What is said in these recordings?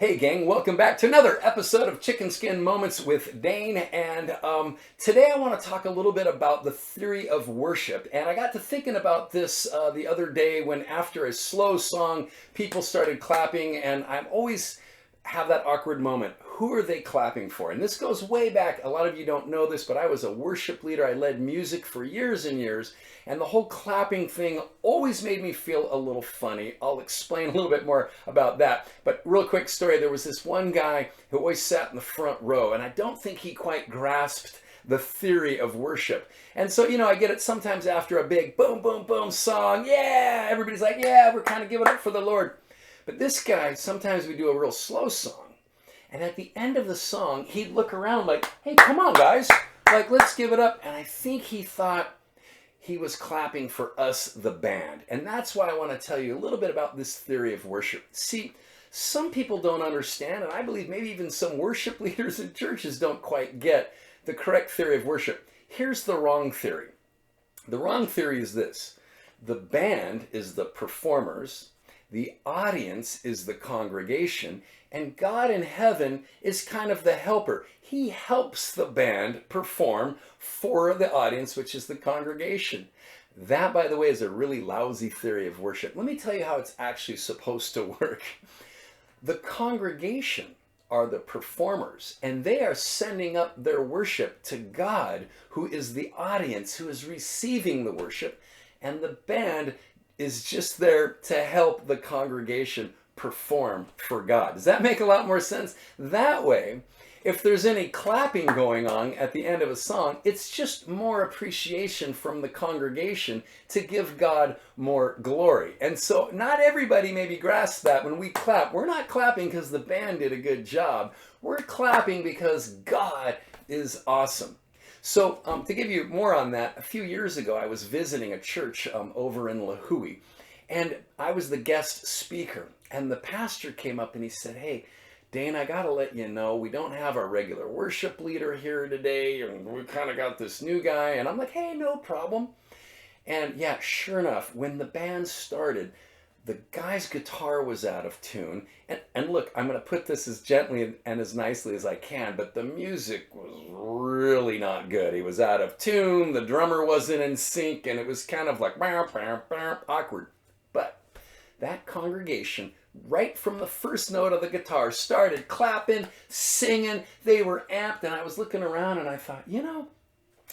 Hey gang, welcome back to another episode of Chicken Skin Moments with Dain. And today I want to talk a little bit about the theory of worship. And I got to thinking about this the other day when after a slow song, people started clapping, and I always have that awkward moment. Who are they clapping for? And this goes way back. A lot of you don't know this, but I was a worship leader. I led music for years and years. And the whole clapping thing always made me feel a little funny. I'll explain a little bit more about that. But real quick story, there was this one guy who always sat in the front row, and I don't think he quite grasped the theory of worship. And so, I get it sometimes after a big boom, boom, boom song. Yeah, everybody's like, yeah, we're kind of giving up for the Lord. But this guy, sometimes we do a real slow song. And at the end of the song, he'd look around like, hey, come on, guys. Like, let's give it up. And I think he thought he was clapping for us, the band. And that's why I want to tell you a little bit about this theory of worship. See, some people don't understand, and I believe maybe even some worship leaders in churches don't quite get the correct theory of worship. Here's the wrong theory. The wrong theory is this. The band is the performers, the audience is the congregation, and God in heaven is kind of the helper. He helps the band perform for the audience, which is the congregation. That, by the way, is a really lousy theory of worship. Let me tell you how it's actually supposed to work. The congregation are the performers, and they are sending up their worship to God, who is the audience, who is receiving the worship, and the band is just there to help the congregation perform for God. Does that make a lot more sense? That way, if there's any clapping going on at the end of a song, it's just more appreciation from the congregation to give God more glory. And so not everybody maybe grasps that when we clap. We're not clapping because the band did a good job. We're clapping because God is awesome. So to give you more on that, a few years ago, I was visiting a church over in La Hui, and I was the guest speaker. And the pastor came up and he said, hey, Dain, I got to let you know, we don't have our regular worship leader here today, and we kind of got this new guy. And I'm like, hey, no problem. And yeah, sure enough, when the band started, the guy's guitar was out of tune. And look, I'm going to put this as gently and as nicely as I can, but the music was really not good. He was out of tune, the drummer wasn't in sync, and it was kind of like awkward. But that congregation, right from the first note of the guitar, started clapping, singing. They were amped, and I was looking around and I thought,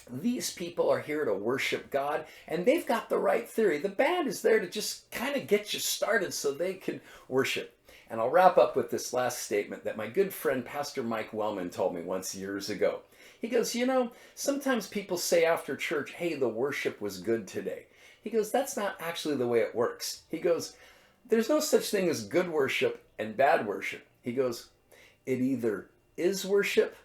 these people are here to worship God, and they've got the right theory. The band is there to just kind of get you started so they can worship. And I'll wrap up with this last statement that my good friend Pastor Mike Wellman told me once years ago. He goes, sometimes people say after church, hey, the worship was good today. He goes, that's not actually the way it works. He goes, there's no such thing as good worship and bad worship. He goes, it either is worship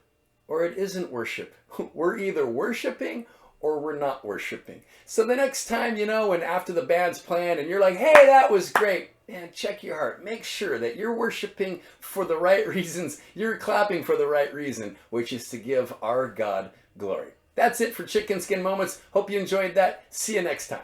or it isn't worship. We're either worshiping or we're not worshiping. So the next time, when after the band's playing and you're like, hey, that was great, man, check your heart. Make sure that you're worshiping for the right reasons. You're clapping for the right reason, which is to give our God glory. That's it for Chicken Skin Moments. Hope you enjoyed that. See you next time.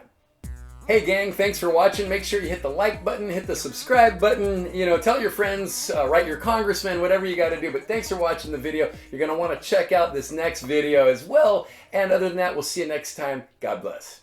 Hey gang, thanks for watching. Make sure you hit the like button, hit the subscribe button, tell your friends, write your congressman, whatever you got to do. But thanks for watching the video. You're going to want to check out this next video as well. And other than that, we'll see you next time. God bless.